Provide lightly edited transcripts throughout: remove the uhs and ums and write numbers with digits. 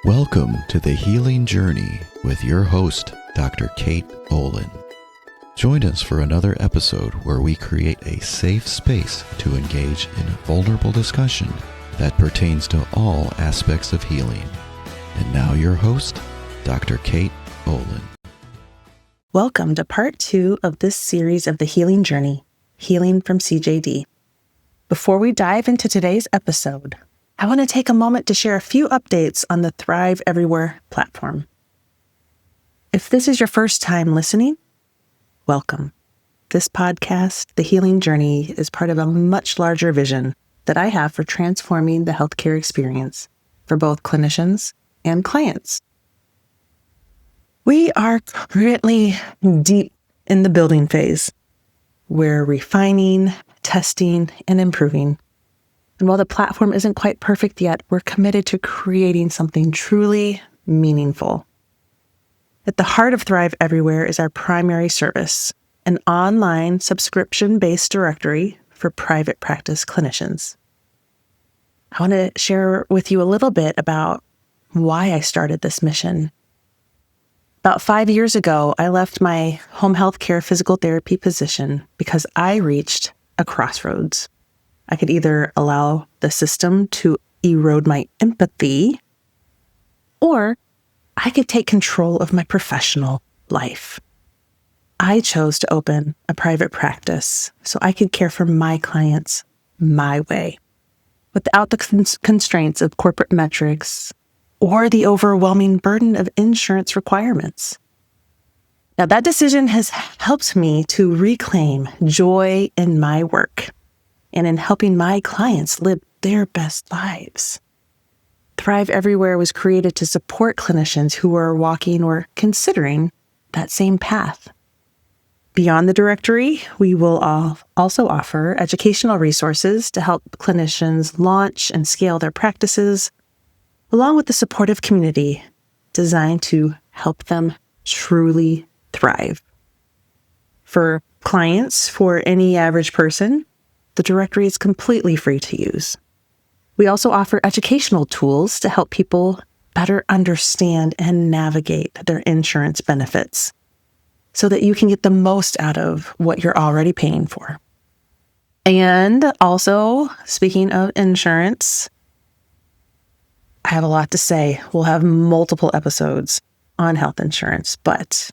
Welcome to The Healing Journey with your host, Dr. Kate Olin. Join us for another episode where we create a safe space to engage in a vulnerable discussion that pertains to all aspects of healing. And now your host, Dr. Kate Olin. Welcome to part 2 of this series of The Healing Journey, Healing from CJD. Before we dive into today's episode, I want to take a moment to share a few updates on the Thrive Everywhere platform. If this is your first time listening, welcome. This podcast, The Healing Journey, is part of a much larger vision that I have for transforming the healthcare experience for both clinicians and clients. We are currently deep in the building phase. We're refining, testing, and improving. And while the platform isn't quite perfect yet, we're committed to creating something truly meaningful. At the heart of Thrive Everywhere is our primary service, an online subscription-based directory for private practice clinicians. I want to share with you a little bit about why I started this mission. About 5 years ago, I left my home healthcare physical therapy position because I reached a crossroads. I could either allow the system to erode my empathy, or I could take control of my professional life. I chose to open a private practice so I could care for my clients my way, without the constraints of corporate metrics or the overwhelming burden of insurance requirements. Now, that decision has helped me to reclaim joy in my work and in helping my clients live their best lives. Thrive Everywhere was created to support clinicians who are walking or considering that same path. Beyond the directory, we will also offer educational resources to help clinicians launch and scale their practices, along with the supportive community designed to help them truly thrive. For clients, for any average person, the directory is completely free to use. We also offer educational tools to help people better understand and navigate their insurance benefits so that you can get the most out of what you're already paying for. And also, speaking of insurance, I have a lot to say. We'll have multiple episodes on health insurance, but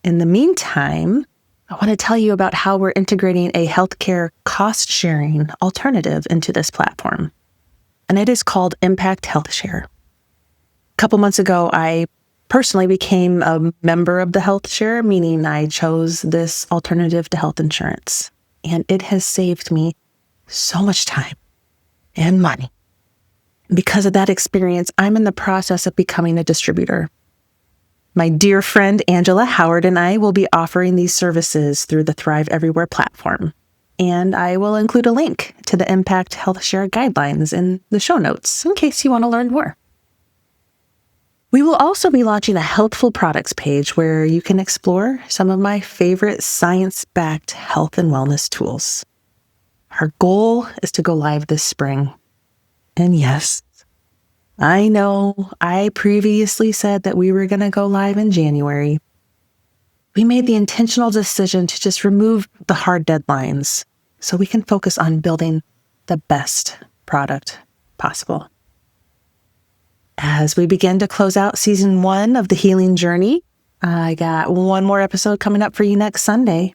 in the meantime, I want to tell you about how we're integrating a healthcare cost-sharing alternative into this platform, and it is called Impact Health Share. A couple months ago, I personally became a member of the Health Share, meaning I chose this alternative to health insurance, and it has saved me so much time and money. Because of that experience, I'm in the process of becoming a distributor. My dear friend Angela Howard and I will be offering these services through the Thrive Everywhere platform, and I will include a link to the Impact Health Share guidelines in the show notes in case you want to learn more. We will also be launching a Healthful Products page where you can explore some of my favorite science-backed health and wellness tools. Our goal is to go live this spring. And yes, I know I previously said that we were going to go live in January. We made the intentional decision to just remove the hard deadlines so we can focus on building the best product possible. As we begin to close out season 1 of The Healing Journey, I got one more episode coming up for you next Sunday.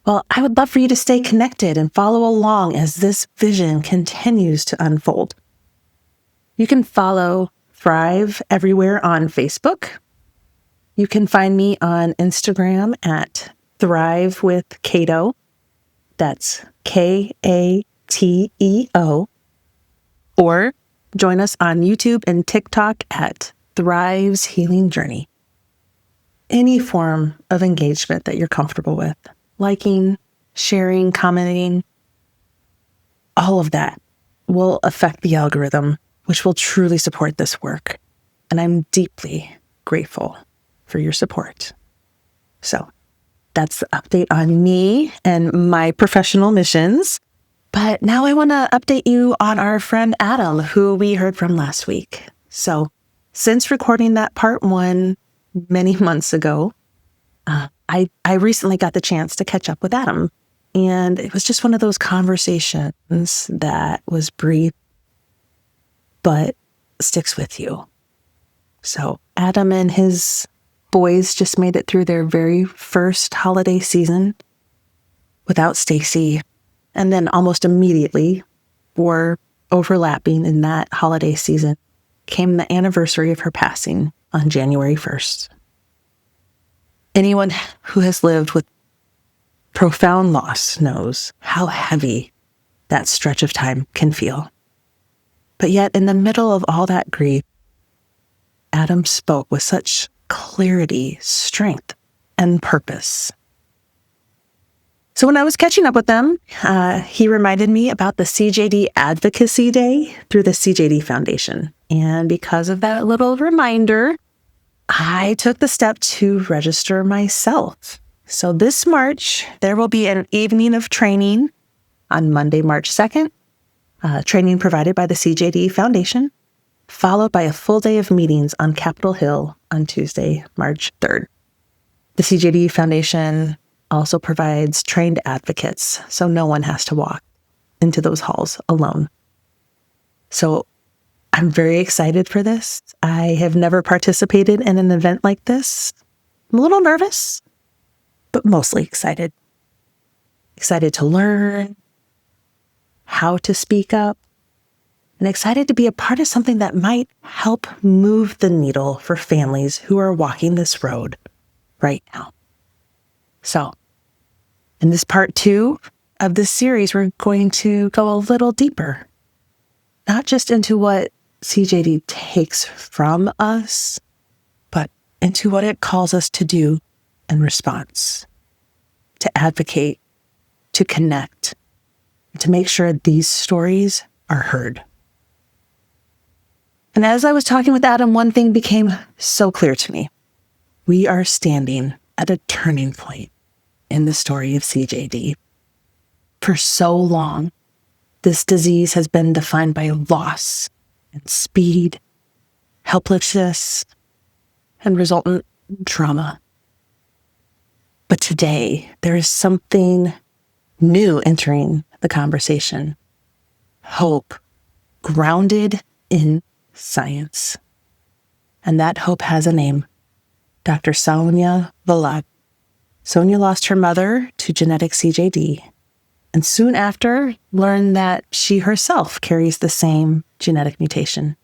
Well, I would love for you to stay connected and follow along as this vision continues to unfold. You can follow Thrive Everywhere on Facebook. You can find me on Instagram at Thrive with Cato. That's Kateo. Or join us on YouTube and TikTok at Thrive's Healing Journey. Any form of engagement that you're comfortable with, liking, sharing, commenting, all of that will affect the algorithm, which will truly support this work. And I'm deeply grateful for your support. So that's the update on me and my professional missions. But now I want to update you on our friend Adam, who we heard from last week. So since recording that part 1 many months ago, I recently got the chance to catch up with Adam. And it was just one of those conversations that was brief, but sticks with you. So Adam and his boys just made it through their very first holiday season without Stacy. And then almost immediately, or overlapping in that holiday season, came the anniversary of her passing on January 1st. Anyone who has lived with profound loss knows how heavy that stretch of time can feel. But yet, in the middle of all that grief, Adam spoke with such clarity, strength, and purpose. So when I was catching up with them, he reminded me about the CJD Advocacy Day through the CJD Foundation. And because of that little reminder, I took the step to register myself. So this March, there will be an evening of training on Monday, March 2nd, training provided by the CJD Foundation, followed by a full day of meetings on Capitol Hill on Tuesday, March 3rd. The CJD Foundation also provides trained advocates, so no one has to walk into those halls alone. So I'm very excited for this. I have never participated in an event like this. I'm a little nervous, but mostly excited. Excited to learn how to speak up, and excited to be a part of something that might help move the needle for families who are walking this road right now. So, in this part 2 of this series, we're going to go a little deeper, not just into what CJD takes from us, but into what it calls us to do in response, to advocate, to connect, and to make sure these stories are heard. And as I was talking with Adam, one thing became so clear to me. We are standing at a turning point in the story of CJD. For so long, this disease has been defined by loss and speed, helplessness, and resultant trauma. But today, there is something new entering the conversation. Hope, grounded in science. And that hope has a name. Dr. Sonia Vallabh. Sonia lost her mother to genetic CJD, and soon after learned that she herself carries the same genetic mutation.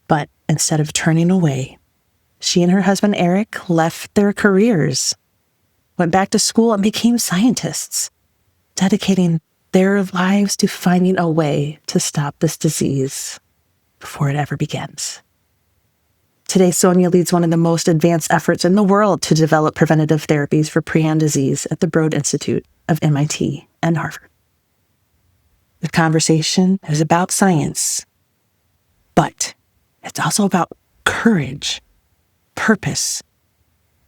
But instead of turning away, she and her husband Eric left their careers, went back to school, and became scientists, dedicating their lives to finding a way to stop this disease before it ever begins. Today, Sonia leads one of the most advanced efforts in the world to develop preventative therapies for prion disease at the Broad Institute of MIT and Harvard. The conversation is about science, but it's also about courage, purpose,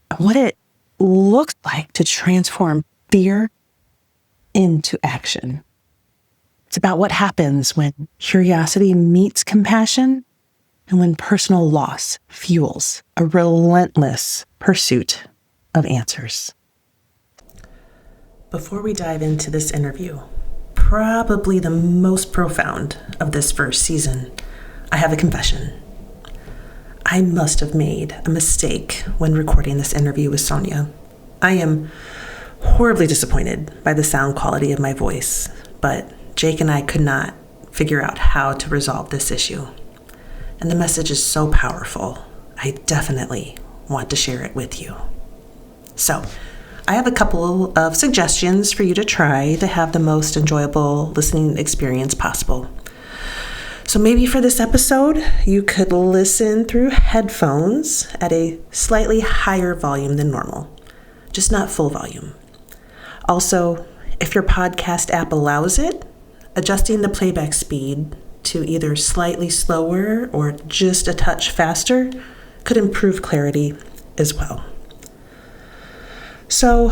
and what it looks like to transform fear into action. It's about what happens when curiosity meets compassion and when personal loss fuels a relentless pursuit of answers. Before we dive into this interview, probably the most profound of this first season, I have a confession. I must have made a mistake when recording this interview with Sonia. I am horribly disappointed by the sound quality of my voice, but Jake and I could not figure out how to resolve this issue. And the message is so powerful, I definitely want to share it with you. So, I have a couple of suggestions for you to try to have the most enjoyable listening experience possible. So maybe for this episode, you could listen through headphones at a slightly higher volume than normal, just not full volume. Also, if your podcast app allows it, adjusting the playback speed to either slightly slower or just a touch faster could improve clarity as well. So,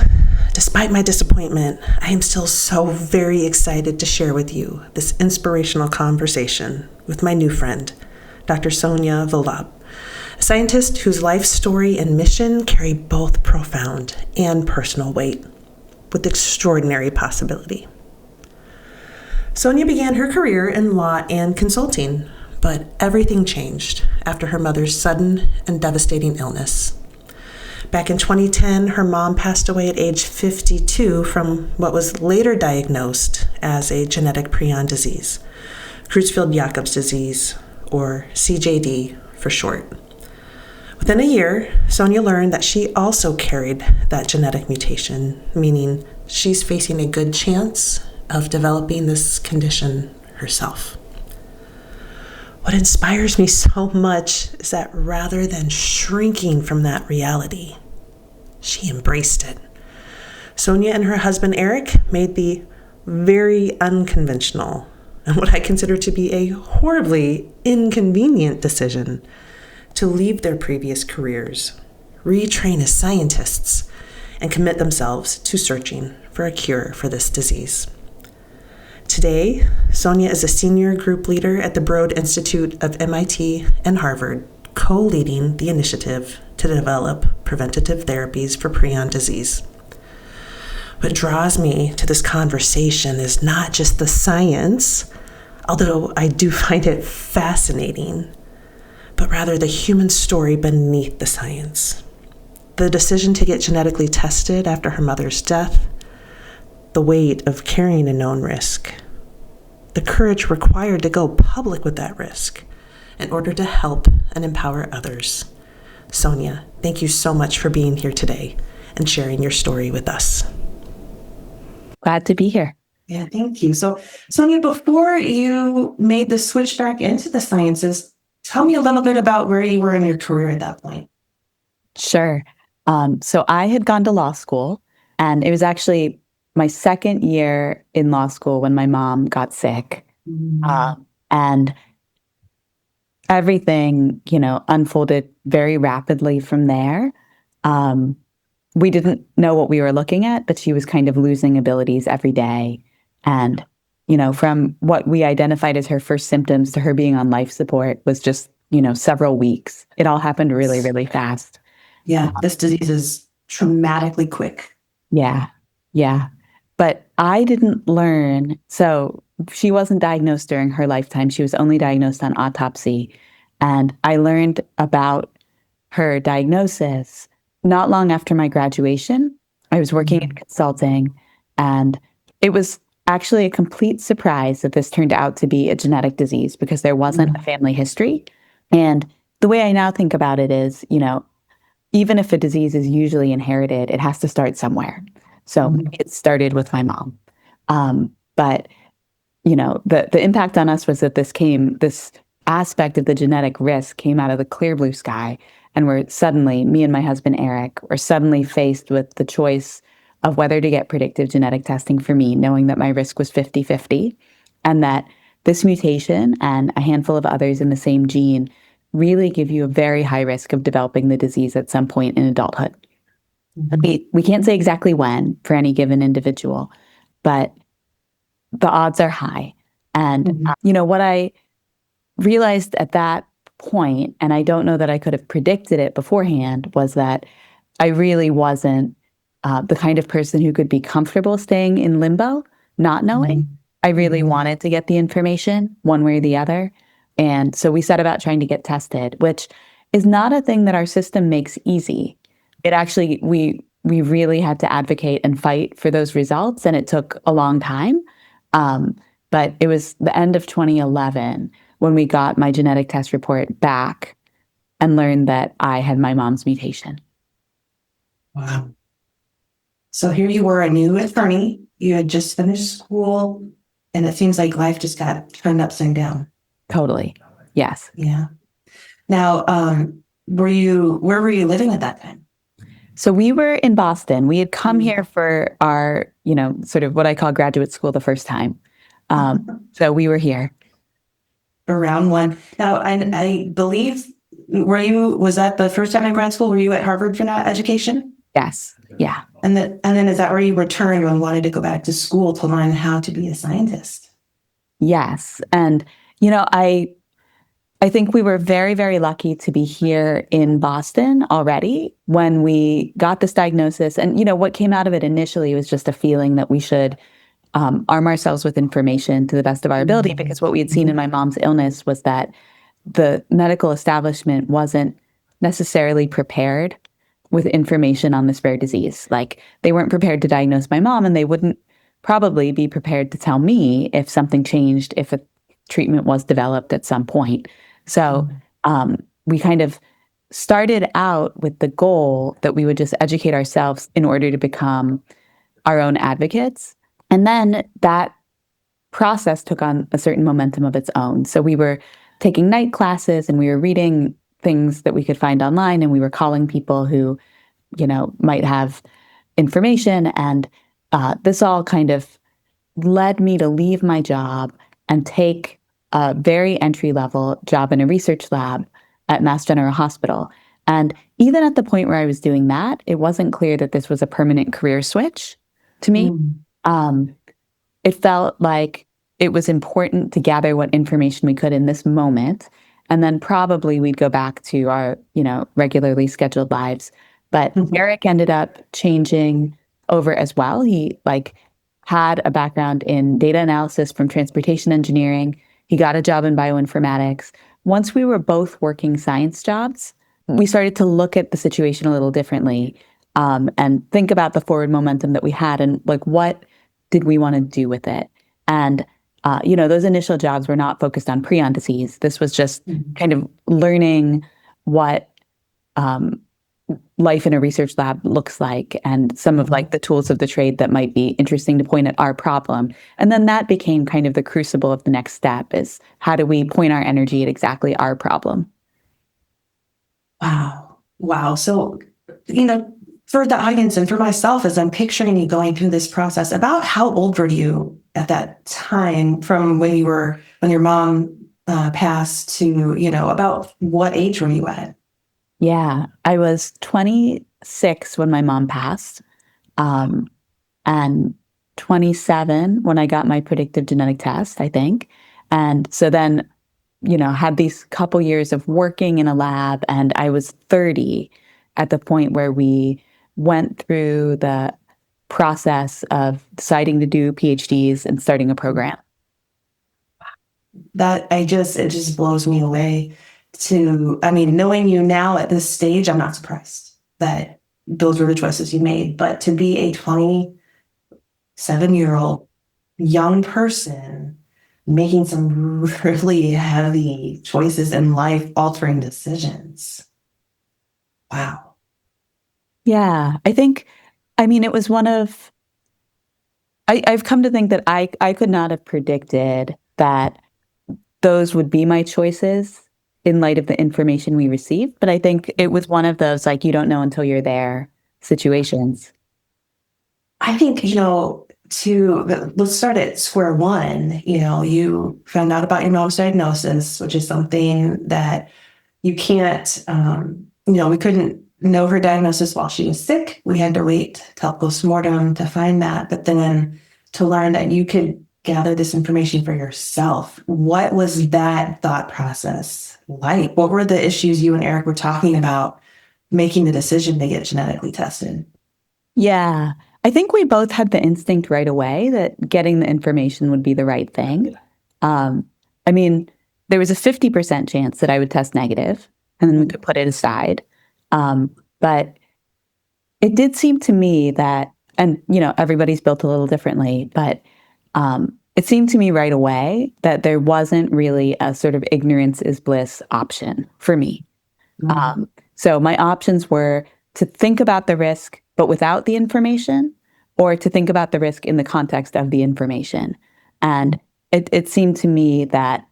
despite my disappointment, I am still so very excited to share with you this inspirational conversation with my new friend, Dr. Sonia Vallabh, a scientist whose life story and mission carry both profound and personal weight, with extraordinary possibility. Sonia began her career in law and consulting, but everything changed after her mother's sudden and devastating illness. Back in 2010, her mom passed away at age 52 from what was later diagnosed as a genetic prion disease, Creutzfeldt-Jakob's disease, or CJD for short. Within a year, Sonia learned that she also carried that genetic mutation, meaning she's facing a good chance of developing this condition herself. What inspires me so much is that rather than shrinking from that reality, she embraced it. Sonia and her husband Eric made the very unconventional and what I consider to be a horribly inconvenient decision to leave their previous careers, retrain as scientists, and commit themselves to searching for a cure for this disease. Today, Sonia is a senior group leader at the Broad Institute of MIT and Harvard, co-leading the initiative to develop preventative therapies for prion disease. What draws me to this conversation is not just the science, although I do find it fascinating, but rather the human story beneath the science. The decision to get genetically tested after her mother's death, the weight of carrying a known risk, the courage required to go public with that risk in order to help and empower others. Sonia, thank you so much for being here today and sharing your story with us. Glad to be here. Yeah, thank you. So, Sonia, before you made the switch back into the sciences, tell me a little bit about where you were in your career at that point. Sure. So I had gone to law school, and it was actually my second year in law school when my mom got sick. And everything, unfolded very rapidly from there. We didn't know what we were looking at, but she was kind of losing abilities every day. And, from what we identified as her first symptoms to her being on life support was just, several weeks. It all happened really, really fast. Yeah, this disease is traumatically quick. Yeah. But I didn't learn. So she wasn't diagnosed during her lifetime. She was only diagnosed on autopsy. And I learned about her diagnosis not long after my graduation. I was working in consulting, and it was actually a complete surprise that this turned out to be a genetic disease because there wasn't a family history. And the way I now think about it is, even if a disease is usually inherited, it has to start somewhere. So it started with my mom. But, the impact on us was that this aspect of the genetic risk came out of the clear blue sky. And me and my husband, Eric, were suddenly faced with the choice of whether to get predictive genetic testing for me, knowing that my risk was 50-50, and that this mutation and a handful of others in the same gene really give you a very high risk of developing the disease at some point in adulthood. We can't say exactly when for any given individual, but the odds are high. And, what I realized at that point, and I don't know that I could have predicted it beforehand, was that I really wasn't the kind of person who could be comfortable staying in limbo, not knowing. I really wanted to get the information one way or the other. And so we set about trying to get tested, which is not a thing that our system makes easy. It actually, we really had to advocate and fight for those results, and it took a long time. But it was the end of 2011 when we got my genetic test report back and learned that I had my mom's mutation. Wow. So here you were, a new attorney. You had just finished school, and it seems like life just got turned upside down. Totally. Yes. Yeah. Now, where were you living at that time? So we were in Boston. We had come here for our, sort of what I call graduate school the first time. So we were here. Around one. Now, I believe, was that the first time in grad school? Were you at Harvard for that education? Yes. Yeah. And then is that where you returned and wanted to go back to school to learn how to be a scientist? Yes. And, I think we were very, very lucky to be here in Boston already when we got this diagnosis. And, what came out of it initially was just a feeling that we should arm ourselves with information to the best of our ability, because what we had seen in my mom's illness was that the medical establishment wasn't necessarily prepared with information on this rare disease. Like, they weren't prepared to diagnose my mom, and they wouldn't probably be prepared to tell me if something changed, if a treatment was developed at some point. So we kind of started out with the goal that we would just educate ourselves in order to become our own advocates. And then that process took on a certain momentum of its own. So we were taking night classes, and we were reading things that we could find online, and we were calling people who, might have information. And this all kind of led me to leave my job and take a very entry-level job in a research lab at Mass General Hospital. And even at the point where I was doing that, it wasn't clear that this was a permanent career switch to me. It felt like it was important to gather what information we could in this moment, and then probably we'd go back to our, regularly scheduled lives. But Eric ended up changing over as well. He had a background in data analysis from transportation engineering. He got a job in bioinformatics. Once we were both working science jobs, we started to look at the situation a little differently, and think about the forward momentum that we had, and what did we want to do with it? And, those initial jobs were not focused on prion disease. This was just kind of learning what life in a research lab looks like, and some of the tools of the trade that might be interesting to point at our problem. And then that became kind of the crucible of the next step, is how do we point our energy at exactly our problem? Wow. So, for the audience and for myself, as I'm picturing you going through this process, about how old were you at that time, from when your mom passed to, about what age were you at? Yeah, I was 26 when my mom passed, and 27 when I got my predictive genetic test, I think. And so then, had these couple years of working in a lab, and I was 30 at the point where we went through the process of deciding to do PhDs and starting a program. It just blows me away knowing you now at this stage, I'm not surprised that those were the choices you made. But to be a 27-year-old young person making some really heavy choices in life, altering decisions. Wow. Yeah, it was one of, I've come to think that I could not have predicted that those would be my choices in light of the information we received. But I think it was one of those, you don't know until you're there situations. I think, let's start at square one. You found out about your mom's diagnosis, which is something that you can't, we couldn't know her diagnosis while she was sick. We had to wait till postmortem to find that. But then to learn that you could gather this information for yourself. What was that thought process like? What were the issues you and Eric were talking about making the decision to get genetically tested? Yeah, I think we both had the instinct right away that getting the information would be the right thing. There was a 50% chance that I would test negative, and then we could put it aside. But it did seem to me that, and everybody's built a little differently, but it seemed to me right away that there wasn't really a sort of ignorance is bliss option for me. So my options were to think about the risk, but without the information, or to think about the risk in the context of the information. And it seemed to me that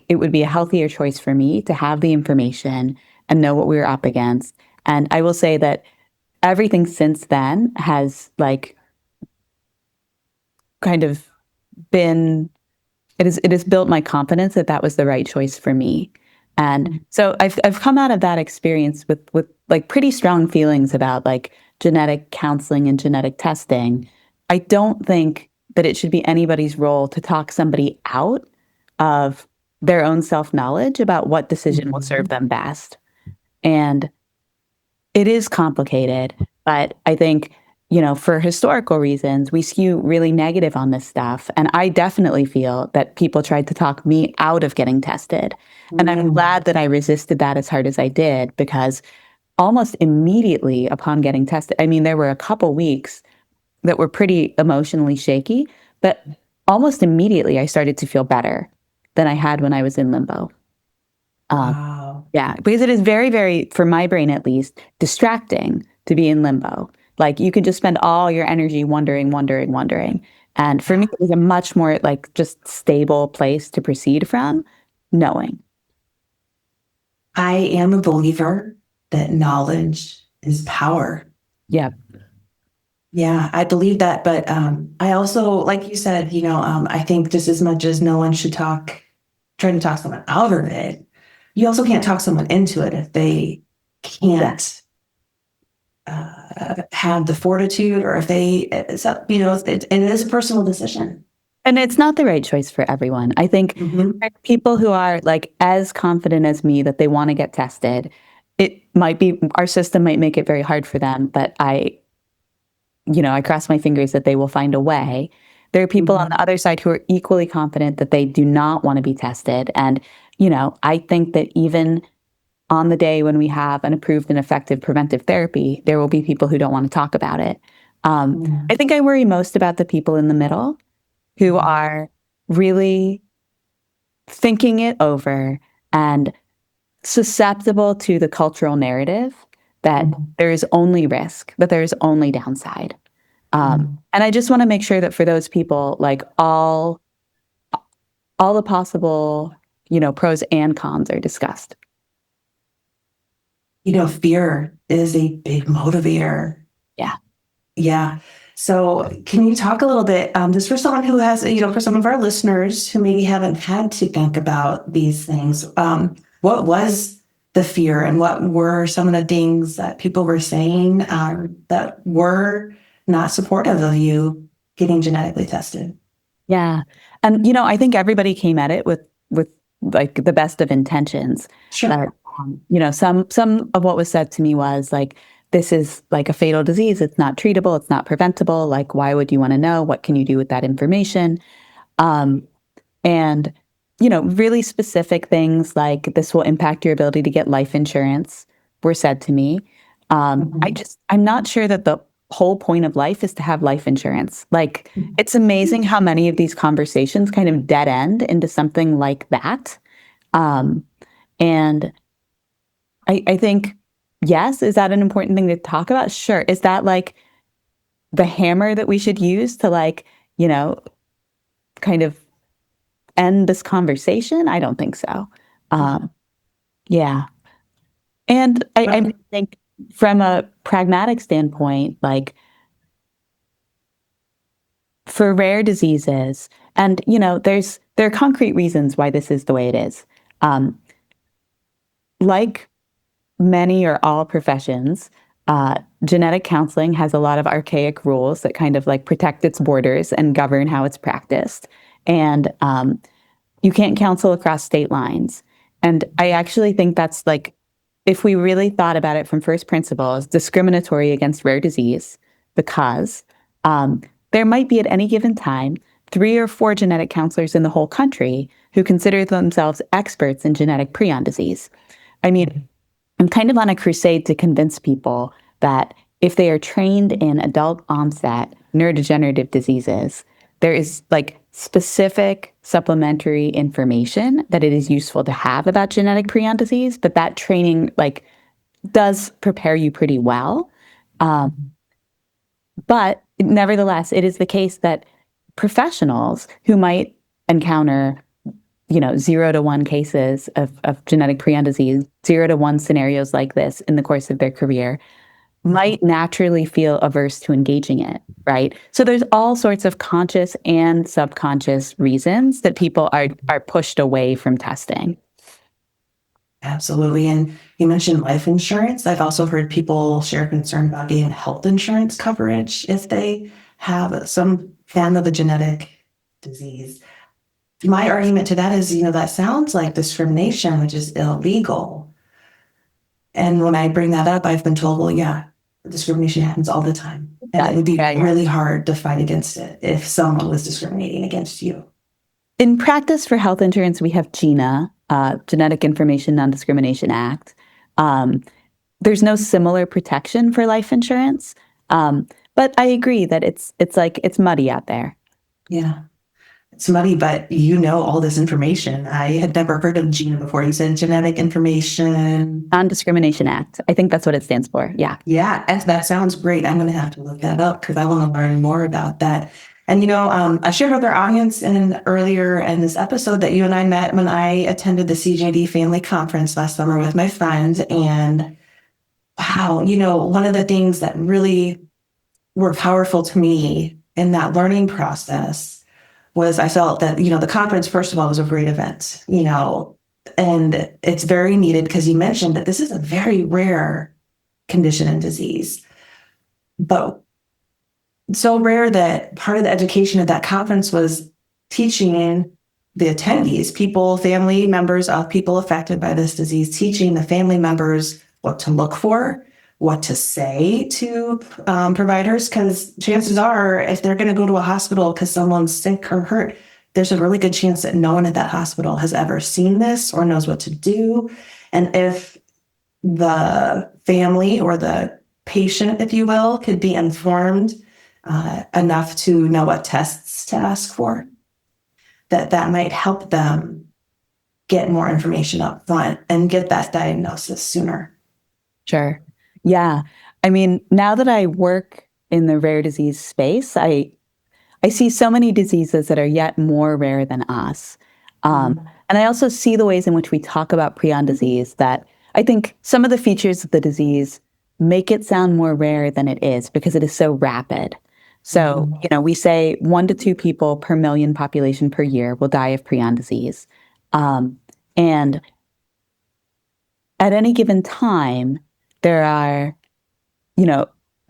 it would be a healthier choice for me to have the information and know what we were up against. And I will say that everything since then has kind of been, it has built my confidence that that was the right choice for me. And so I've come out of that experience with pretty strong feelings about genetic counseling and genetic testing. I don't think that it should be anybody's role to talk somebody out of their own self-knowledge about what decision will serve them best. And it is complicated, but I think, for historical reasons, we skew really negative on this stuff. And I definitely feel that people tried to talk me out of getting tested. And I'm glad that I resisted that as hard as I did, because almost immediately upon getting tested, I mean, there were a couple weeks that were pretty emotionally shaky, but almost immediately I started to feel better than I had when I was in limbo. Wow. Yeah, because it is very, very, for my brain at least, distracting to be in limbo. Like you can just spend all your energy wondering. And for me, it was a much more like just stable place to proceed from, knowing. I am a believer that knowledge is power. Yeah. Yeah, I believe that. But I also, like you said, I think just as much as no one should try to talk someone out of it, you also can't talk someone into it if they can't have the fortitude, or if it is a personal decision. And it's not the right choice for everyone. I think people who are like as confident as me that they want to get tested, it might be, our system might make it very hard for them, but I cross my fingers that they will find a way. There are people on the other side who are equally confident that they do not want to be tested. And, I think that even on the day when we have an approved and effective preventive therapy, there will be people who don't want to talk about it. I think I worry most about the people in the middle who are really thinking it over and susceptible to the cultural narrative that there is only risk, that there is only downside. And I just want to make sure that for those people, like all the possible, pros and cons are discussed. Fear is a big motivator. Yeah. Yeah. So can you talk a little bit, just for someone who has, for some of our listeners who maybe haven't had to think about these things, what was the fear, and what were some of the things that people were saying that were not supportive of you getting genetically tested? Yeah. And, I think everybody came at it with like the best of intentions. Sure. But, some of what was said to me was like, this is like a fatal disease. It's not treatable. It's not preventable. Like, why would you want to know? What can you do with that information? And, really specific things like this will impact your ability to get life insurance were said to me. I'm not sure that the whole point of life is to have life insurance. Like, it's amazing how many of these conversations kind of dead end into something like that. And I think, yes, is that an important thing to talk about? Sure. Is that like the hammer that we should use to like, kind of end this conversation? I don't think so. Yeah. And I think from a pragmatic standpoint, like for rare diseases, and there are concrete reasons why this is the way it is. Like many or all professions, genetic counseling has a lot of archaic rules that kind of like protect its borders and govern how it's practiced. And you can't counsel across state lines. And I actually think that's like, if we really thought about it from first principles, discriminatory against rare disease, because there might be at any given time 3 or 4 genetic counselors in the whole country who consider themselves experts in genetic prion disease. I mean, I'm kind of on a crusade to convince people that if they are trained in adult onset neurodegenerative diseases, there is like specific supplementary information that it is useful to have about genetic prion disease, but that training like does prepare you pretty well. But nevertheless, it is the case that professionals who might encounter 0 to 1 cases of genetic prion disease, 0 to 1 scenarios like this in the course of their career, might naturally feel averse to engaging it, right? So there's all sorts of conscious and subconscious reasons that people are pushed away from testing. Absolutely. And you mentioned life insurance. I've also heard people share concern about getting health insurance coverage if they have some form of a genetic disease. my argument to that is, that sounds like discrimination, which is illegal. And when I bring that up, I've been told, well, yeah, discrimination happens all the time. And it would be really hard to fight against it if someone was discriminating against you. In practice for health insurance, we have GINA, Genetic Information Non-Discrimination Act. There's no similar protection for life insurance. But I agree that it's muddy out there. Yeah. It's muddy, but all this information. I had never heard of GINA before. You said Genetic Information Non-Discrimination Act. I think that's what it stands for. Yeah. Yeah, and that sounds great. I'm going to have to look that up because I want to learn more about that. And, I shared with our audience earlier in this episode that you and I met when I attended the CJD family conference last summer with my friend. And wow, one of the things that really were powerful to me in that learning process was I felt that, the conference, first of all, was a great event, and it's very needed because you mentioned that this is a very rare condition and disease, but so rare that part of the education at that conference was teaching the attendees, family members of people affected by this disease, teaching the family members what to look for, what to say to providers, because chances are, if they're going to go to a hospital because someone's sick or hurt, there's a really good chance that no one at that hospital has ever seen this or knows what to do. And if the family or the patient, if you will, could be informed enough to know what tests to ask for, that might help them get more information up front and get that diagnosis sooner. Sure. Yeah. I mean, now that I work in the rare disease space, I see so many diseases that are yet more rare than us. And I also see the ways in which we talk about prion disease that I think some of the features of the disease make it sound more rare than it is because it is so rapid. So, we say 1 to 2 people per million population per year will die of prion disease. And at any given time, there are,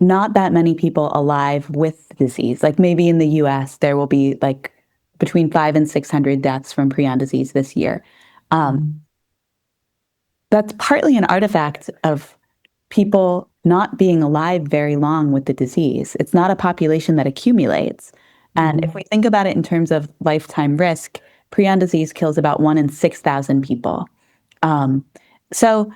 not that many people alive with the disease. Like maybe in the US, there will be like between 500 and 600 deaths from prion disease this year. That's partly an artifact of people not being alive very long with the disease. It's not a population that accumulates. And if we think about it in terms of lifetime risk, prion disease kills about 1 in 6,000 people. So,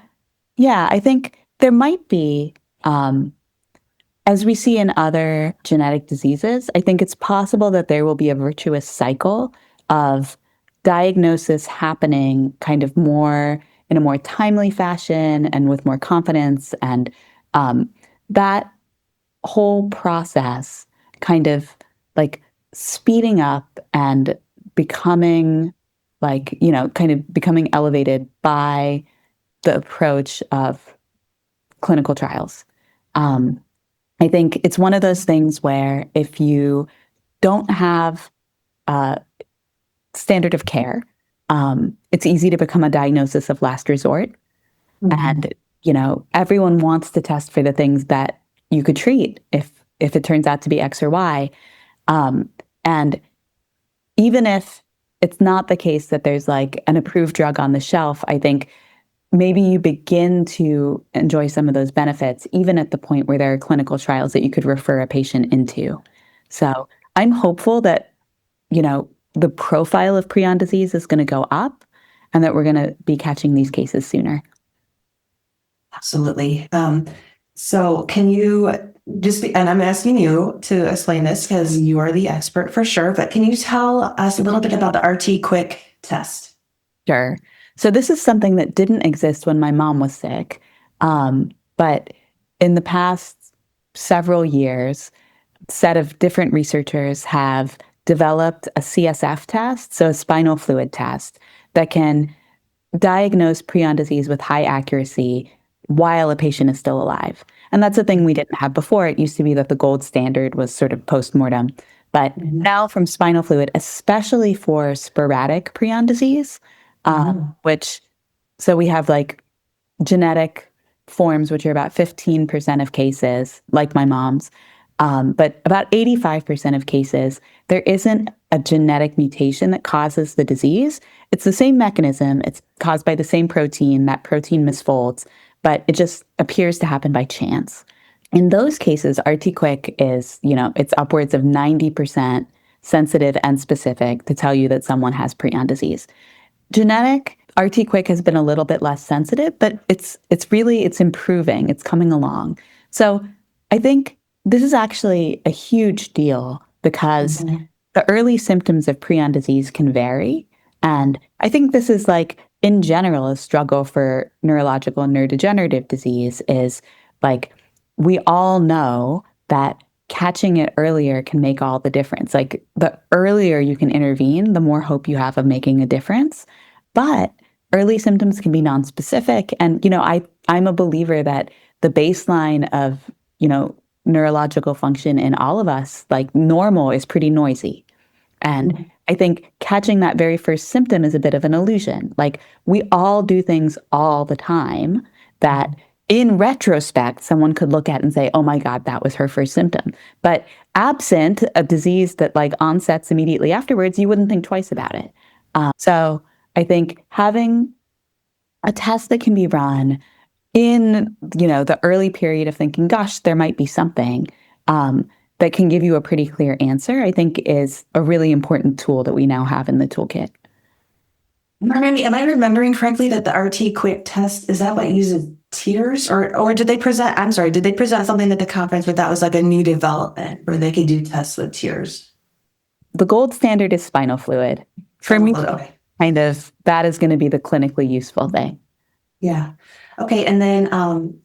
yeah, I think there might be, as we see in other genetic diseases, I think it's possible that there will be a virtuous cycle of diagnosis happening kind of more in a more timely fashion and with more confidence. And that whole process kind of like speeding up and becoming kind of becoming elevated by the approach of clinical trials. I think it's one of those things where if you don't have standard of care, it's easy to become a diagnosis of last resort. And, everyone wants to test for the things that you could treat if it turns out to be X or Y. And even if it's not the case that there's like an approved drug on the shelf, I think maybe you begin to enjoy some of those benefits, even at the point where there are clinical trials that you could refer a patient into. So I'm hopeful that, the profile of prion disease is going to go up and that we're going to be catching these cases sooner. Absolutely. So can you and I'm asking you to explain this because you are the expert for sure, but can you tell us a little bit about the RT Quick test? Sure. So this is something that didn't exist when my mom was sick. But in the past several years, a set of different researchers have developed a CSF test, so a spinal fluid test, that can diagnose prion disease with high accuracy while a patient is still alive. And that's a thing we didn't have before. It used to be that the gold standard was sort of post-mortem. But now from spinal fluid, especially for sporadic prion disease, so we have like genetic forms, which are about 15% of cases, like my mom's, but about 85% of cases, there isn't a genetic mutation that causes the disease. It's the same mechanism. It's caused by the same protein. That protein misfolds, but it just appears to happen by chance. In those cases, RT-QuIC is, it's upwards of 90% sensitive and specific to tell you that someone has prion disease. Genetic RT-QuIC has been a little bit less sensitive, but it's improving. It's coming along. So I think this is actually a huge deal because the early symptoms of prion disease can vary. And I think this is like, in general, a struggle for neurological and neurodegenerative disease is like, we all know that catching it earlier can make all the difference. Like the earlier you can intervene, the more hope you have of making a difference. But early symptoms can be nonspecific. And, I'm a believer that the baseline of, neurological function in all of us, like normal, is pretty noisy. And I think catching that very first symptom is a bit of an illusion. Like we all do things all the time that in retrospect, someone could look at and say, oh my God, that was her first symptom. But absent a disease that like onsets immediately afterwards, you wouldn't think twice about it. So I think having a test that can be run in, the early period of thinking, gosh, there might be something that can give you a pretty clear answer, I think is a really important tool that we now have in the toolkit. Am I remembering correctly that the RT-QuIC test, is that what uses tears? Or did they present something at the conference where that was like a new development where they could do tests with tears? The gold standard is spinal fluid. For me, kind of, that is going to be the clinically useful thing. Yeah. Okay. And then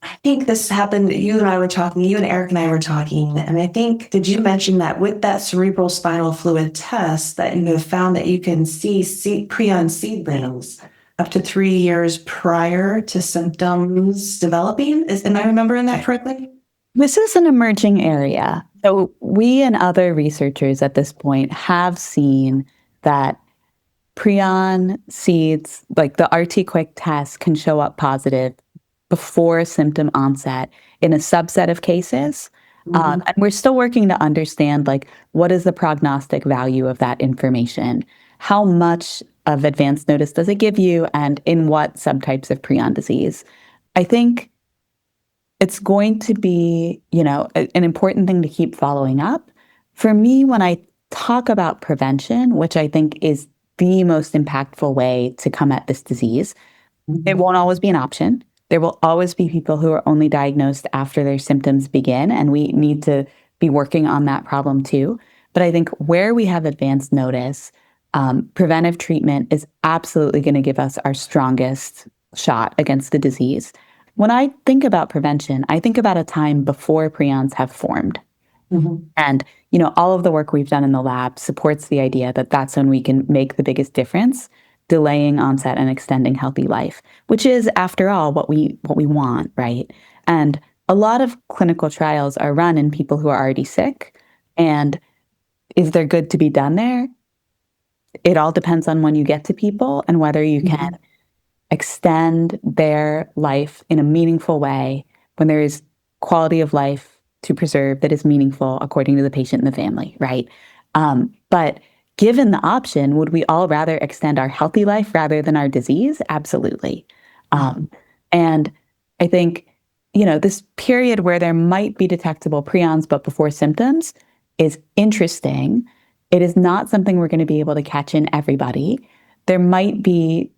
I think this happened, you and Eric and I were talking, and I think, did you mention that with that cerebral spinal fluid test that you have found that you can see prion seedlings up to 3 years prior to symptoms developing? Am I remembering that correctly? This is an emerging area. So we and other researchers at this point have seen that prion seeds, like the RT-QuIC test, can show up positive before symptom onset in a subset of cases. And we're still working to understand, like, what is the prognostic value of that information? How much of advance notice does it give you? And in what subtypes of prion disease? I think it's going to be, an important thing to keep following up. For me, when I talk about prevention, which I think is the most impactful way to come at this disease, it won't always be an option. There will always be people who are only diagnosed after their symptoms begin, and we need to be working on that problem too. But I think where we have advanced notice, preventive treatment is absolutely going to give us our strongest shot against the disease. When I think about prevention, I think about a time before prions have formed. And, all of the work we've done in the lab supports the idea that that's when we can make the biggest difference, delaying onset and extending healthy life, which is, after all, what we want, right? And a lot of clinical trials are run in people who are already sick. And is there good to be done there? It all depends on when you get to people and whether you can extend their life in a meaningful way when there is quality of life to preserve that is meaningful according to the patient and the family, right? But given the option, would we all rather extend our healthy life rather than our disease? Absolutely. And I think, this period where there might be detectable prions but before symptoms is interesting. It is not something we're going to be able to catch in everybody. There might be,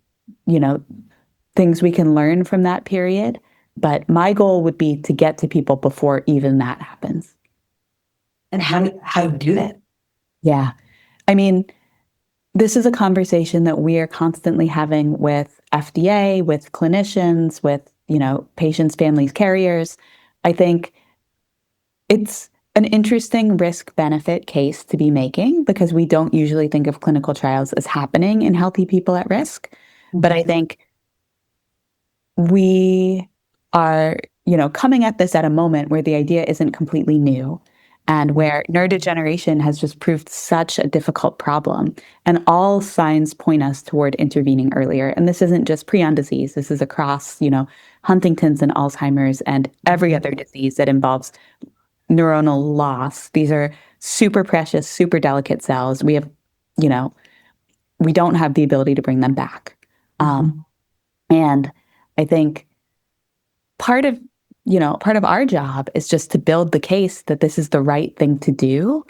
things we can learn from that period. But my goal would be to get to people before even that happens. And how do you do that? Yeah. I mean, this is a conversation that we are constantly having with FDA, with clinicians, with, patients, families, carriers. I think it's an interesting risk-benefit case to be making because we don't usually think of clinical trials as happening in healthy people at risk. But I think we are, coming at this at a moment where the idea isn't completely new and where neurodegeneration has just proved such a difficult problem. And all signs point us toward intervening earlier. And this isn't just prion disease. This is across, Huntington's and Alzheimer's and every other disease that involves neuronal loss. These are super precious, super delicate cells. We have we don't have the ability to bring them back. And I think part of our job is just to build the case that this is the right thing to do,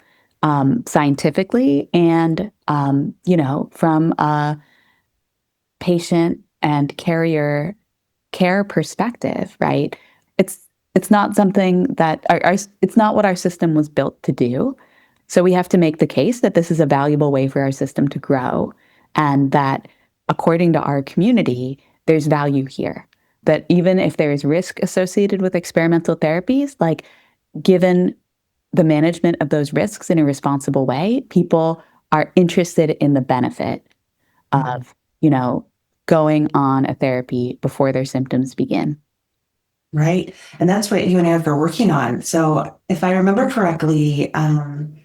scientifically and, from a patient and carrier care perspective, right? It's not something that it's not what our system was built to do. So we have to make the case that this is a valuable way for our system to grow, and that according to our community, there's value here. That even if there is risk associated with experimental therapies, like given the management of those risks in a responsible way, people are interested in the benefit of, going on a therapy before their symptoms begin. Right. And that's what you and I are working on. So if I remember correctly, and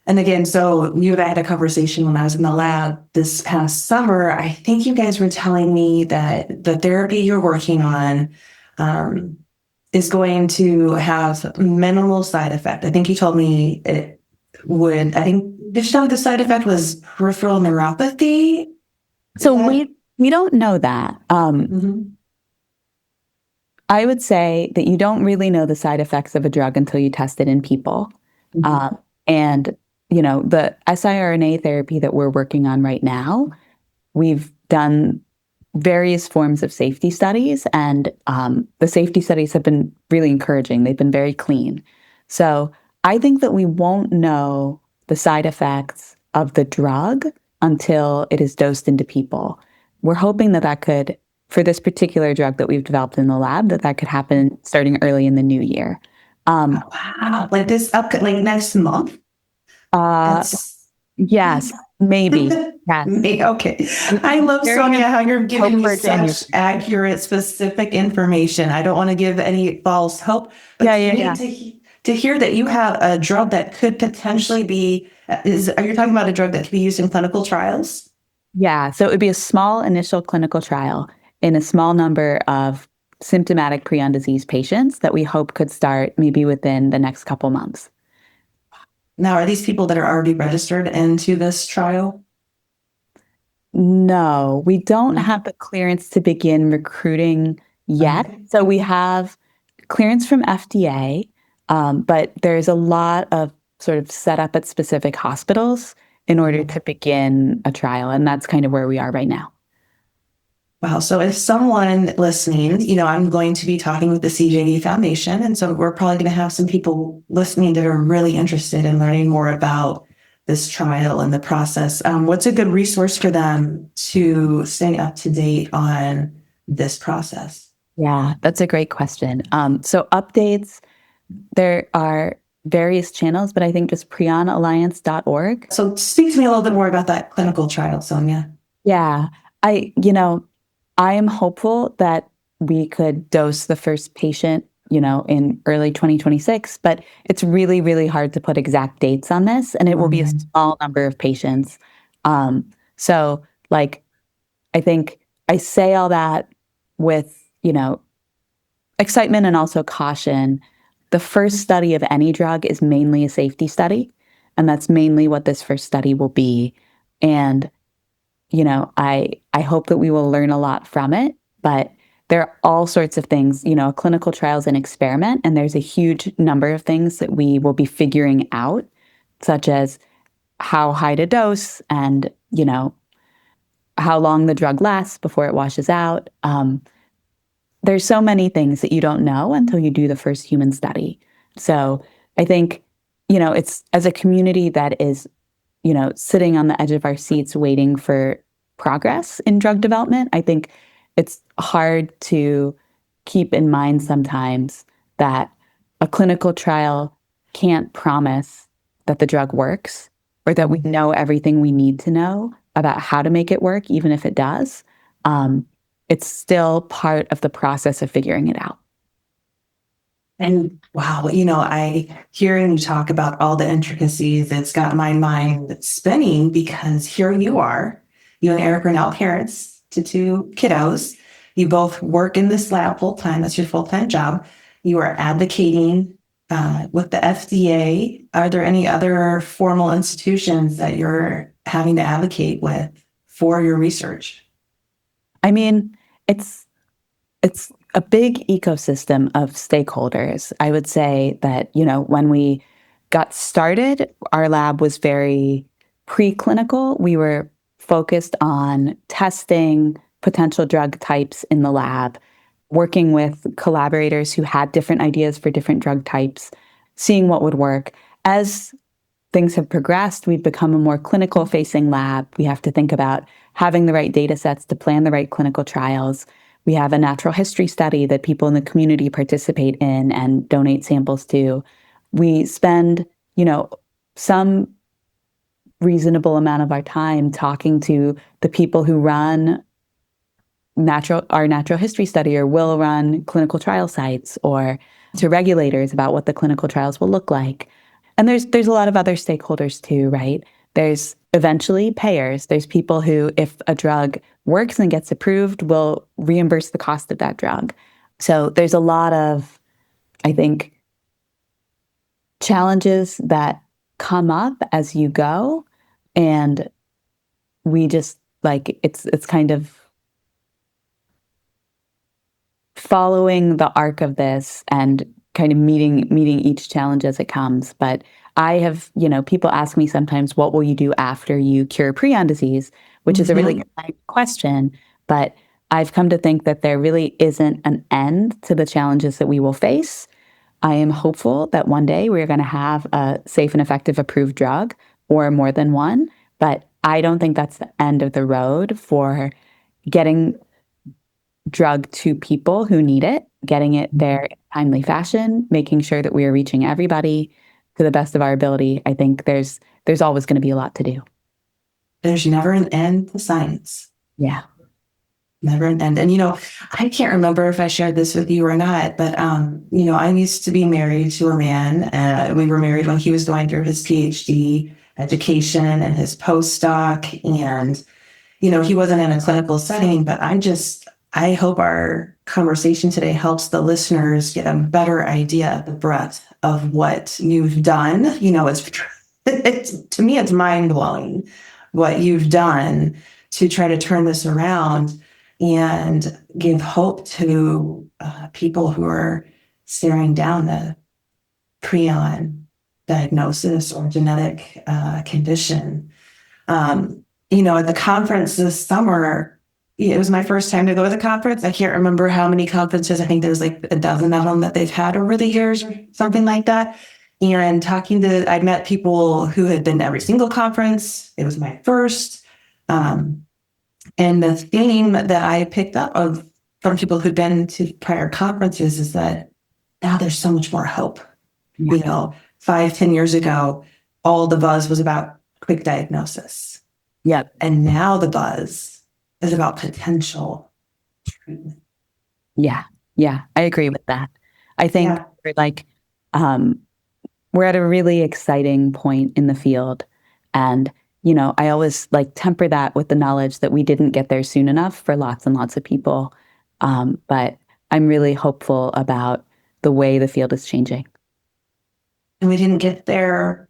again, so you and I had a conversation when I was in the lab this past summer. I think you guys were telling me that the therapy you're working on is going to have minimal side effect. I think you told me did you tell me the side effect was peripheral neuropathy? So we don't know that. I would say that you don't really know the side effects of a drug until you test it in people. And, the siRNA therapy that we're working on right now, we've done various forms of safety studies, and the safety studies have been really encouraging. They've been very clean. So I think that we won't know the side effects of the drug until it is dosed into people. We're hoping that could, for this particular drug that we've developed in the lab, that could happen starting early in the new year. Wow. Like next month? Yes, maybe. Yes. Okay. I love, Sonia, how you're giving me such accurate, specific information. I don't want to give any false hope. But to hear that you have a drug that could potentially be, are you talking about a drug that could be used in clinical trials? Yeah. So it would be a small initial clinical trial in a small number of symptomatic prion disease patients that we hope could start maybe within the next couple months. Now, are these people that are already registered into this trial? No, we don't have the clearance to begin recruiting yet. Okay. So we have clearance from FDA, but there's a lot of sort of setup at specific hospitals in order to begin a trial. And that's kind of where we are right now. Wow. So if someone listening, I'm going to be talking with the CJD Foundation. And so we're probably going to have some people listening that are really interested in learning more about this trial and the process. What's a good resource for them to stay up to date on this process? Yeah, that's a great question. So updates, there are various channels, but I think just prionalliance.org. So speak to me a little bit more about that clinical trial, Sonia. Yeah, I am hopeful that we could dose the first patient, in early 2026, but it's really, really hard to put exact dates on this, and it will be a small number of patients. So I think I say all that with, excitement and also caution. The first study of any drug is mainly a safety study, and that's mainly what this first study will be. And, I hope that we will learn a lot from it, but there are all sorts of things, a clinical trial is an experiment, and there's a huge number of things that we will be figuring out, such as how high to dose and, how long the drug lasts before it washes out. There's so many things that you don't know until you do the first human study. So I think, it's as a community that is, sitting on the edge of our seats waiting for progress in drug development, I think it's hard to keep in mind sometimes that a clinical trial can't promise that the drug works or that we know everything we need to know about how to make it work, even if it does. It's still part of the process of figuring it out. And wow, I hearing you talk about all the intricacies, it's got my mind spinning, because here you are, you and Eric are now parents to two kiddos. You both work in this lab full time. That's your full-time job. You are advocating with the FDA. Are there any other formal institutions that you're having to advocate with for your research? I mean, it's a big ecosystem of stakeholders. I would say that, when we got started, our lab was very preclinical. We were focused on testing potential drug types in the lab, working with collaborators who had different ideas for different drug types, seeing what would work. As things have progressed, we've become a more clinical facing lab. We have to think about having the right data sets to plan the right clinical trials. We have a natural history study that people in the community participate in and donate samples to. We spend, some reasonable amount of our time talking to the people who run our natural history study or will run clinical trial sites, or to regulators about what the clinical trials will look like. And there's a lot of other stakeholders too, right? There's eventually payers. There's people who, if a drug works and gets approved, will reimburse the cost of that drug. So there's a lot of, I think, challenges that come up as you go. And we just it's kind of following the arc of this and kind of meeting each challenge as it comes. But I have, people ask me sometimes, what will you do after you cure prion disease, which is a really good question. But I've come to think that there really isn't an end to the challenges that we will face. I am hopeful that one day we're going to have a safe and effective approved drug, or more than one. But I don't think that's the end of the road for getting drug to people who need it, getting it there in a timely fashion, making sure that we are reaching everybody to the best of our ability. I think there's always going to be a lot to do. There's never an end to science. Yeah. Never an end. And, I can't remember if I shared this with you or not, but, I used to be married to a man. We were married when he was going through his PhD education and his postdoc. And, he wasn't in a clinical setting, but I hope our conversation today helps the listeners get a better idea of the breadth of what you've done. It's to me, it's mind blowing what you've done to try to turn this around and give hope to people who are staring down the prion diagnosis or genetic condition. At the conference this summer, it was my first time to go to the conference. I can't remember how many conferences. I think there's like a dozen of them that they've had over the years or something like that. And I met people who had been to every single conference. It was my first. And the theme that I picked up from people who'd been to prior conferences is that now there's so much more hope. Yeah. 5-10 years ago, all the buzz was about quick diagnosis. Yep. And now the buzz is about potential treatment. Yeah. Yeah. I agree with that. I think we're at a really exciting point in the field. And, I always temper that with the knowledge that we didn't get there soon enough for lots and lots of people. But I'm really hopeful about the way the field is changing. And we didn't get there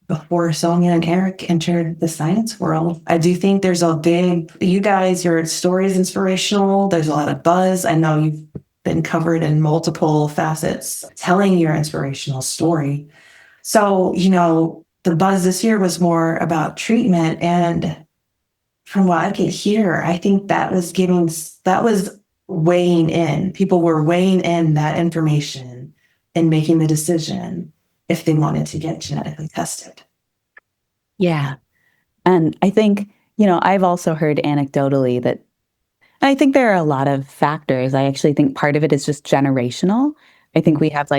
before Sonia and Eric entered the science world. I do think there's your story is inspirational. There's a lot of buzz. I know you've been covered in multiple facets telling your inspirational story. So, the buzz this year was more about treatment. And from what I could hear, I think that was weighing in. People were weighing in that information and making the decision if they wanted to get genetically tested. Yeah. And I think, I've also heard anecdotally that I think there are a lot of factors. I actually think part of it is just generational. I think we have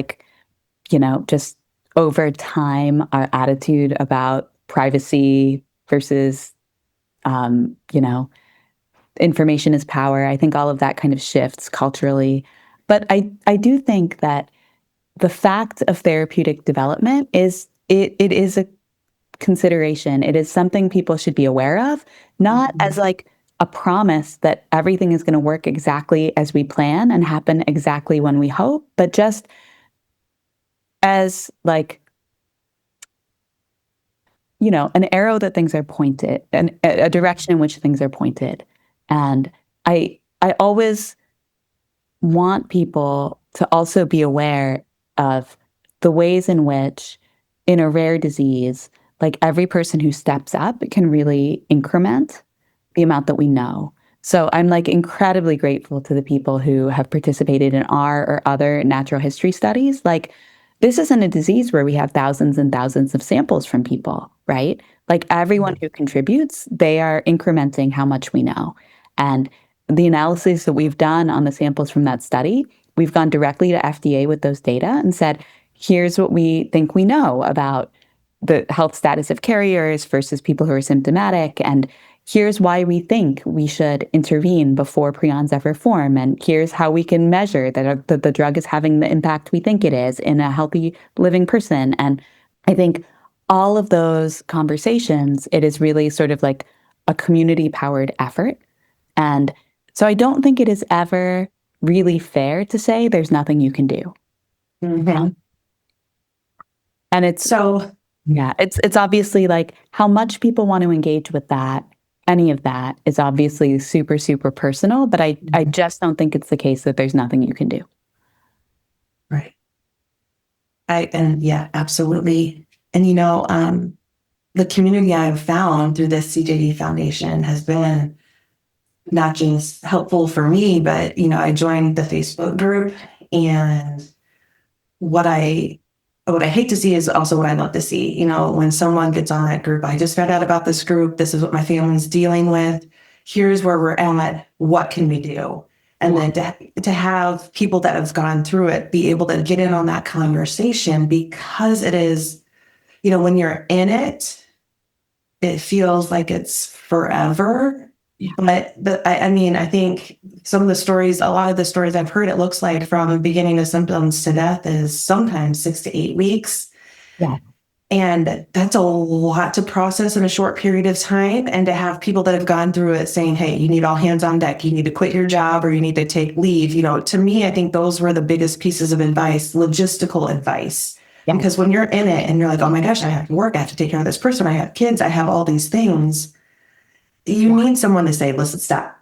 just over time, our attitude about privacy versus, information is power. I think all of that kind of shifts culturally. But I do think that the fact of therapeutic development is it is a consideration. It is something people should be aware of, not as a promise that everything is going to work exactly as we plan and happen exactly when we hope, but just as an arrow that things are pointed, and a direction in which things are pointed. And I always want people to also be aware of the ways in which, in a rare disease, like every person who steps up can really increment the amount that we know. So I'm like incredibly grateful to the people who have participated in our or other natural history studies. Like, this isn't a disease where we have thousands and thousands of samples from people, right? Like, everyone who contributes, they are incrementing how much we know. And the analysis that we've done on the samples from that study, we've gone directly to FDA with those data and said, here's what we think we know about the health status of carriers versus people who are symptomatic. And here's why we think we should intervene before prions ever form. And here's how we can measure that the drug is having the impact we think it is in a healthy living person. And I think all of those conversations, it is really sort of like a community-powered effort. And so I don't think it is ever really fair to say there's nothing you can do. Mm-hmm. And it's obviously like how much people want to engage with that. Any of that is obviously super, super personal, but I just don't think it's the case that there's nothing you can do. Right. Absolutely. And, the community I've found through this CJD Foundation has been not just helpful for me, but, I joined the Facebook group, and what I hate to see is also what I love to see. When someone gets on that group, I just found out about this group. This is what my family's dealing with. Here's where we're at. What can we do? And then to have people that have gone through it be able to get in on that conversation, because it is, when you're in it, it feels like it's forever. Yeah. But I think a lot of the stories I've heard, it looks like from beginning of symptoms to death is sometimes 6 to 8 weeks. Yeah. And that's a lot to process in a short period of time. And to have people that have gone through it saying, hey, you need all hands on deck, you need to quit your job, or you need to take leave. To me, I think those were the biggest pieces of advice, logistical advice. Yeah. Because when you're in it and you're like, oh my gosh, I have to work, I have to take care of this person, I have kids, I have all these things. You need someone to say, listen, stop.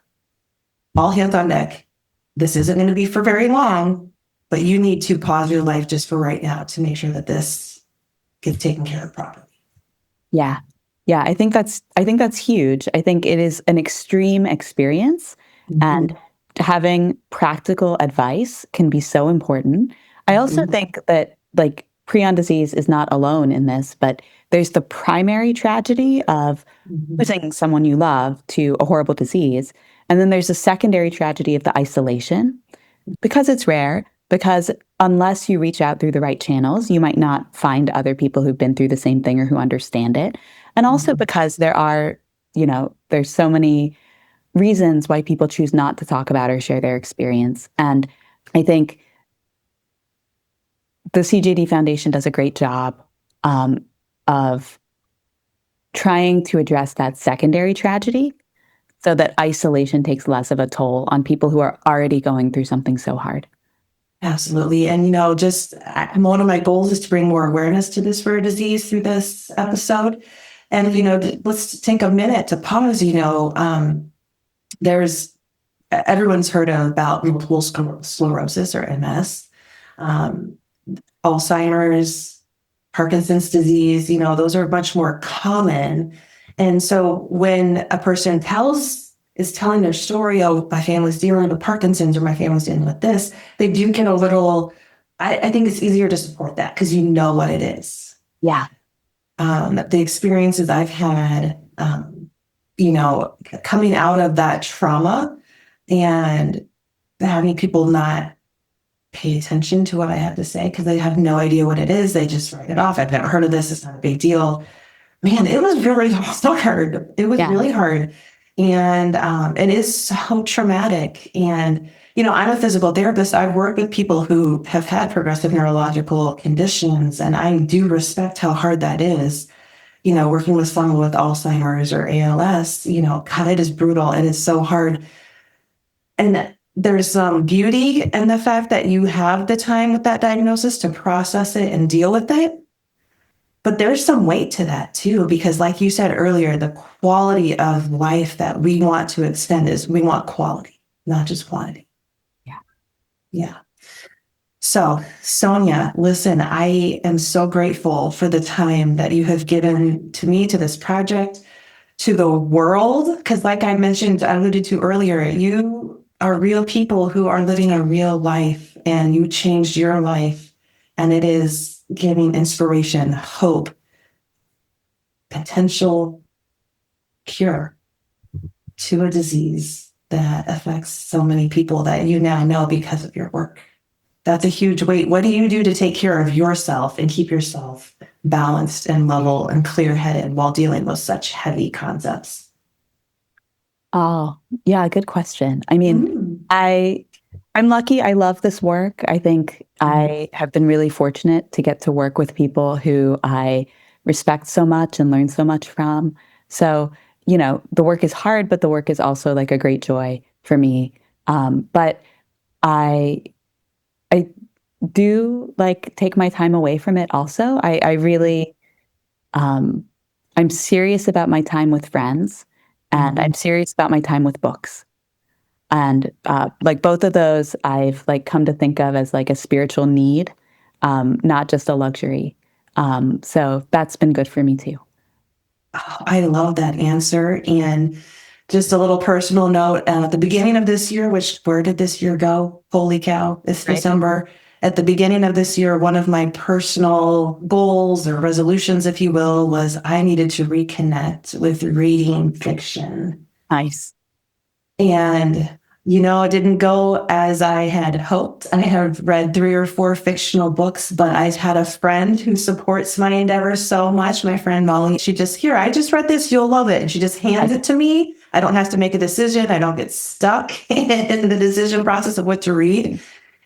All hands on deck. This isn't going to be for very long, but you need to pause your life just for right now to make sure that this gets taken care of properly. Yeah. Yeah. I think that's huge. I think it is an extreme experience, and having practical advice can be so important. I also think that like prion disease is not alone in this, but there's the primary tragedy of losing someone you love to a horrible disease. And then there's a secondary tragedy of the isolation, because it's rare, because unless you reach out through the right channels, you might not find other people who've been through the same thing or who understand it. And also because there's so many reasons why people choose not to talk about or share their experience. And I think the CJD Foundation does a great job of trying to address that secondary tragedy so that isolation takes less of a toll on people who are already going through something so hard. Absolutely. And, one of my goals is to bring more awareness to this rare disease through this episode. And, let's take a minute to pause. Everyone's heard about multiple sclerosis or MS, Alzheimer's, Parkinson's disease, those are much more common. And so when a person is telling their story, oh, my family's dealing with Parkinson's or my family's dealing with this, they do get a little, I think it's easier to support that because you know what it is. Yeah. The experiences I've had, coming out of that trauma and having people not pay attention to what I have to say because they have no idea what it is. They just write it off. I've never heard of this. It's not a big deal. Man, it was really hard. It was really hard. And it is so traumatic. And, I'm a physical therapist. I've worked with people who have had progressive neurological conditions, and I do respect how hard that is. Working with someone with Alzheimer's or ALS, God, it is brutal. It is so hard. And there's some beauty in the fact that you have the time with that diagnosis to process it and deal with it. But there's some weight to that too, because like you said earlier, the quality of life that we want to extend is we want quality, not just quantity. Yeah. Yeah. So, Sonia, listen, I am so grateful for the time that you have given to me, to this project, to the world. Because like I mentioned, I alluded to earlier, you are real people who are living a real life, and you changed your life, and it is giving inspiration, hope, potential cure to a disease that affects so many people that you now know because of your work. That's a huge weight. What do you do to take care of yourself and keep yourself balanced and level and clear-headed while dealing with such heavy concepts? Oh, yeah, good question. I mean, I'm lucky. I love this work. I think I have been really fortunate to get to work with people who I respect so much and learn so much from. So, the work is hard, but the work is also like a great joy for me. But I I do like take my time away from it also. I really I'm serious about my time with friends, and I'm serious about my time with books. And like both of those I've like come to think of as like a spiritual need, not just a luxury. So that's been good for me too. Oh, I love that answer. And just a little personal note, at the beginning of this year, where did this year go? Holy cow, it's Right. December. At the beginning of this year, one of my personal goals or resolutions, if you will, was I needed to reconnect with reading fiction. Nice. And, it didn't go as I had hoped. I have read 3 or 4 fictional books, but I had a friend who supports my endeavors so much. My friend Molly, I just read this, you'll love it. And she just hands it to me. I don't have to make a decision. I don't get stuck in the decision process of what to read.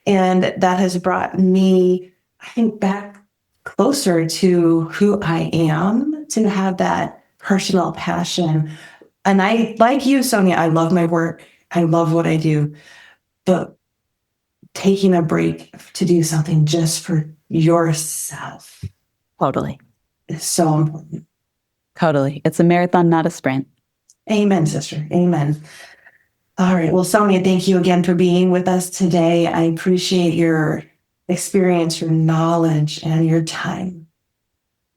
And that has brought me, I think, back closer to who I am, to have that personal passion. And I, like you, Sonia, I love my work. I love what I do. But taking a break to do something just for yourself Totally. is so important. Totally. It's a marathon, not a sprint. Amen, sister. Amen. All right. Well, Sonia, thank you again for being with us today. I appreciate your experience, your knowledge, and your time.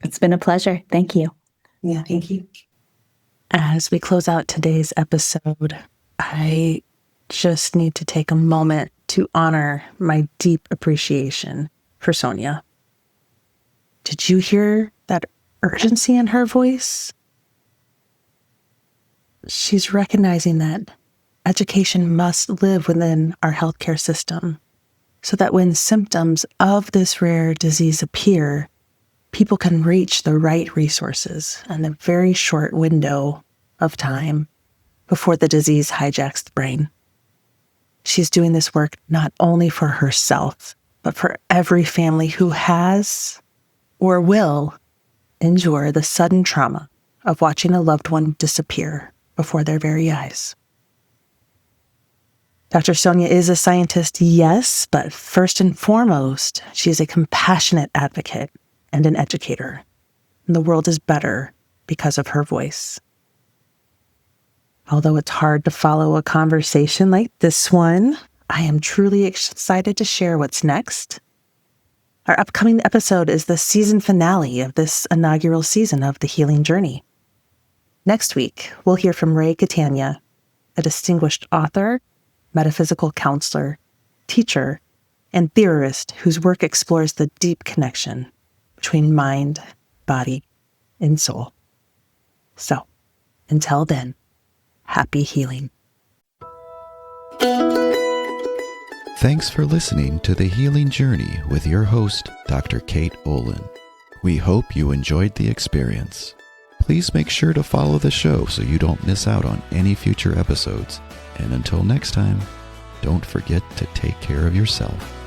It's been a pleasure. Thank you. Yeah, thank you. As we close out today's episode, I just need to take a moment to honor my deep appreciation for Sonia. Did you hear that urgency in her voice? She's recognizing that education must live within our healthcare system so that when symptoms of this rare disease appear, people can reach the right resources in a very short window of time before the disease hijacks the brain. She's doing this work not only for herself, but for every family who has or will endure the sudden trauma of watching a loved one disappear before their very eyes. Dr. Sonia is a scientist, yes, but first and foremost, she is a compassionate advocate and an educator. And the world is better because of her voice. Although it's hard to follow a conversation like this one, I am truly excited to share what's next. Our upcoming episode is the season finale of this inaugural season of The Healing Journey. Next week, we'll hear from Ray Catania, a distinguished author, metaphysical counselor, teacher, and theorist whose work explores the deep connection between mind, body, and soul. So, until then, happy healing. Thanks for listening to The Healing Journey with your host, Dr. Kate Olin. We hope you enjoyed the experience. Please make sure to follow the show so you don't miss out on any future episodes. And until next time, don't forget to take care of yourself.